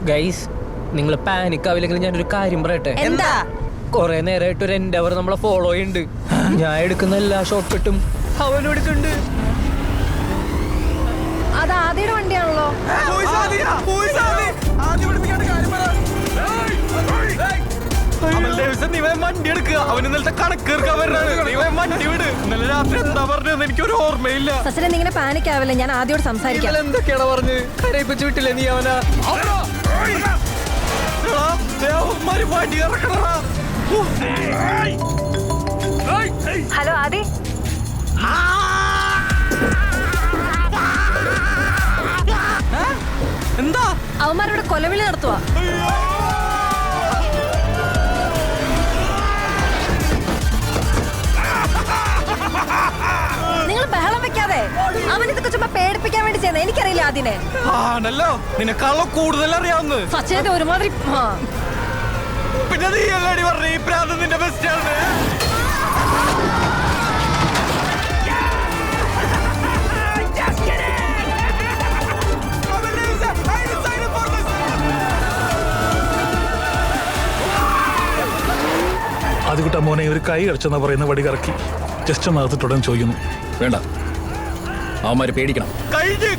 Guys നിങ്ങൾ panic ആവില്ലെങ്കിൽ ഞാനൊരു കാര്യം പറയട്ടെ. എന്താ? കൊറേ നേരമായിട്ട് ഒരു എൻഡവർ നമ്മളെ ഫോളോ ചെയ്യുന്നുണ്ട്. ഞാൻ എടുക്കുന്ന എല്ലാ ഷോർട്ട് കട്ടും അവനും എടുക്കുന്നുണ്ട്. അത് ആദ്യയുടെ വണ്ടിയാണല്ലോ. വണ്ടി എടുക്കുക. അവൻ ഇന്നലത്തെ കണക്കേർക്കാൻ വണ്ടി വിട്. ഇന്നലെ രാത്രി എന്താ പറഞ്ഞതെന്ന് എനിക്കൊരു ഓർമ്മയില്ല. സച്ചിനെ നീ ഇങ്ങനെ പാനിക് ആവില്ല, ഞാൻ ആദ്യോട് സംസാരിക്കാം. എന്തൊക്കെയാണ് പറഞ്ഞ് കരയിപ്പിച്ച് വിട്ടില്ലേ നീ അവനാ? വണ്ടി ഇറക്കണ. ഹലോ ആദി. എന്താ? അവന്മാരോട് കൊലവിളി നടത്തുവാ. നിങ്ങൾ ബഹളം വെക്കാതെ. അവൻ ഇതൊക്കെ ചുമ്മാ പേടിപ്പിക്കാൻ വേണ്ടി ചെയ്യുന്നത്. എനിക്കറിയില്ല അതിനെ. ആണല്ലോ, നിനക്കാളോ കൂടുതൽ അറിയാവുന്നത്. സച്ചിന്റെ ഒരുമാതിരി. പിന്നെ നീ എല്ലാടി പറഞ്ഞു ഈ പ്രാന്തം നിന്റെ ബെസ്റ്റ് ആണ്. അതുകിട്ട മോനെ ഒരു കൈ അടച്ചെന്നാ പറയുന്ന വടി കറക്കി ജസ്റ്റ് ഒന്ന് അകത്തിട്ടുടൻ ചോദിക്കുന്നു. വേണ്ട, അവന്മാര് പേടിക്കണം. കഴിഞ്ഞ്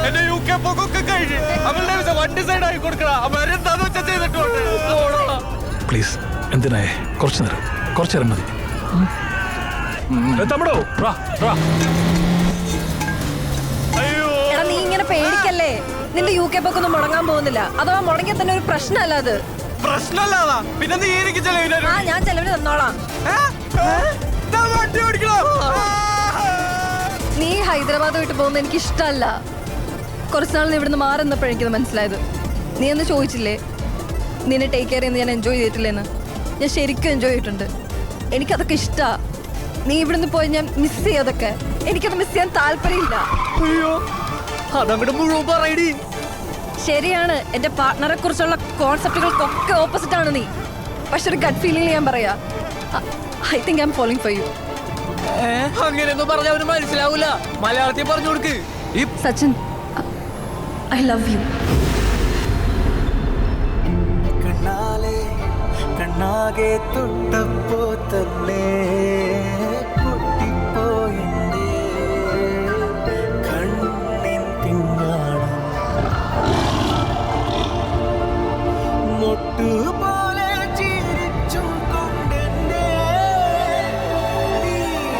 എന്റെ UK പോക്കൊക്കെ കഴിഞ്ഞ്. അവളുടെ വണ്ടി സൈഡായി കൊടുക്കണ. അവരെന്താന്ന് വെച്ചാ ചെയ്തിട്ടുണ്ട്. പ്ലീസ്, എന്തിനായേ? കുറച്ചു നേരം മതി. തമിടോ എടാ നീ ഇങ്ങനെ പേടിക്കല്ലേ. നിന്റെ UK പോക്കൊന്നും മുടങ്ങാൻ പോകുന്നില്ല. അഥവാ മുടങ്ങിയാൽ തന്നെ ഒരു പ്രശ്നമല്ല അത്. പ്രശ്നമല്ലാതാ. പിന്നെ നീ എനിക്ക് ചെലവിന്. ഞാൻ ചെലവിന് തന്നോളാം. വണ്ടി ഓടിക്കണോ? നീ ഹൈദരാബാദ് വിട്ട് പോകുന്നത് എനിക്ക് ഇഷ്ടമല്ല. കുറച്ചുനാൾ നീ ഇവിടുന്ന് മാറുന്നപ്പോഴേ എനിക്കത് മനസ്സിലായത്. നീ എന്ന് ചോദിച്ചില്ലേ നിന്നെ ടേക്ക് കെയർ ചെയ്യുന്നത് ഞാൻ എൻജോയ് ചെയ്തിട്ടില്ലേന്ന്? ഞാൻ ശരിക്കും എൻജോയ് ചെയ്തിട്ടുണ്ട്. എനിക്കതൊക്കെ ഇഷ്ടമാണ്. നീ ഇവിടുന്ന് പോയി ഞാൻ മിസ് ചെയ്യാതൊക്കെ. എനിക്കത് മിസ് ചെയ്യാൻ താല്പര്യമില്ല. അയ്യോ, അതങ്ങോട്ട് മുഴുവൻ പറയടി. ശരിയാണ്, എന്റെ പാർട്ട്ണറെ കുറിച്ചുള്ള കോൺസെപ്റ്റുകൾക്കൊക്കെ ഓപ്പോസിറ്റ് ആണ് നീ. പക്ഷെ ഒരു ഗട്ട് ഫീലിംഗ് ഞാൻ പറയാ, I think I am falling for you. അങ്ങനെയൊന്നും പറഞ്ഞ അവന് മനസ്സിലാവൂല. മലയാളത്തിൽ പറഞ്ഞു കൊടുക്ക്. Sachin, I love you. കണ്ണാകെ തൊട്ടപ്പോ തന്നെ പൊട്ടിപ്പോയെന്റെ കണ്ണിൻ തിങ്ങാണം മൊട്ടുപോലെ ചിരിച്ചും കൊണ്ടെന്റെ നീളാകെ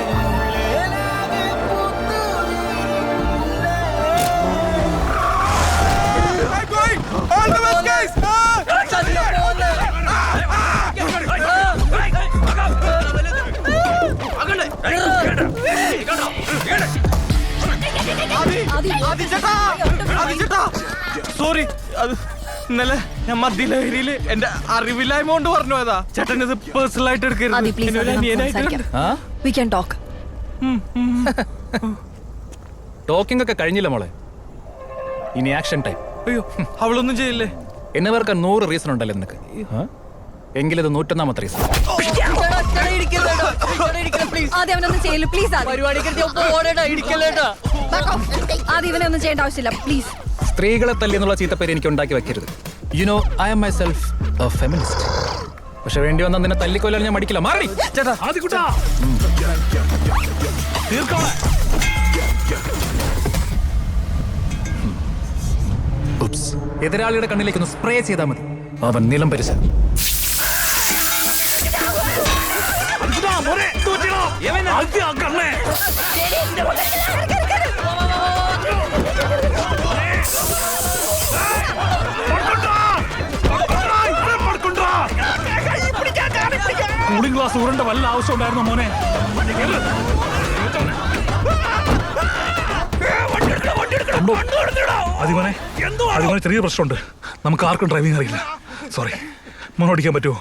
സോറി, അത് ഇന്നലെ ഞാൻ മദ്യലഹരിയില് എന്റെ അറിവില്ലായ്മ കൊണ്ട് പറഞ്ഞു പോയതാ. ചേട്ടൻ ഇത് പേഴ്സണൽ ആയിട്ട് എടുക്കരുത്. We can talk. ടോക്കിംഗ് ഒക്കെ കഴിഞ്ഞില്ല മോളെ, ഇനി ആക്ഷൻ ടൈം. അയ്യോ, അവളൊന്നും ചെയ്യില്ലേ? എന്നെ വേർക്കാൻ 100 റീസൺ ഉണ്ടല്ലോ നിനക്ക്. എങ്കിലത് 101ാമത്തെ റീസൺ. ആദ്യം അവനൊന്നും ചെയ്യില്ല പ്ലീസ്. ആദ്യം ഇവനെ ഒന്നും ചെയ്യേണ്ട ആവശ്യമില്ല പ്ലീസ്. സ്ത്രീകളെ തല്ലി എന്നുള്ള ചീത്തപ്പേര് എനിക്ക് ഉണ്ടാക്കി വെക്കരുത്. You know I am myself a feminist. പക്ഷെ വേണ്ടി വന്നാൽ നിന്നെ തല്ലിക്കൊല്ലാൻ ഞാൻ മടിക്കില്ല. മാറി ചേട്ടാ. എതിരാളിയുടെ കണ്ണിലേക്ക് ഒന്ന് സ്പ്രേ ചെയ്താൽ മതി, അവൻ നിലം പരിശ. കൂളിംഗ് ഗ്ലാസ് ഊരേണ്ട വല്ല ആവശ്യം ഉണ്ടായിരുന്നു മോനെ? അതിമോനെ ചെറിയ പ്രശ്നമുണ്ട്. നമുക്ക് ആർക്കും ഡ്രൈവിംഗ് അറിയില്ല. സോറി, മോനെ ഓടിക്കാൻ പറ്റുമോ?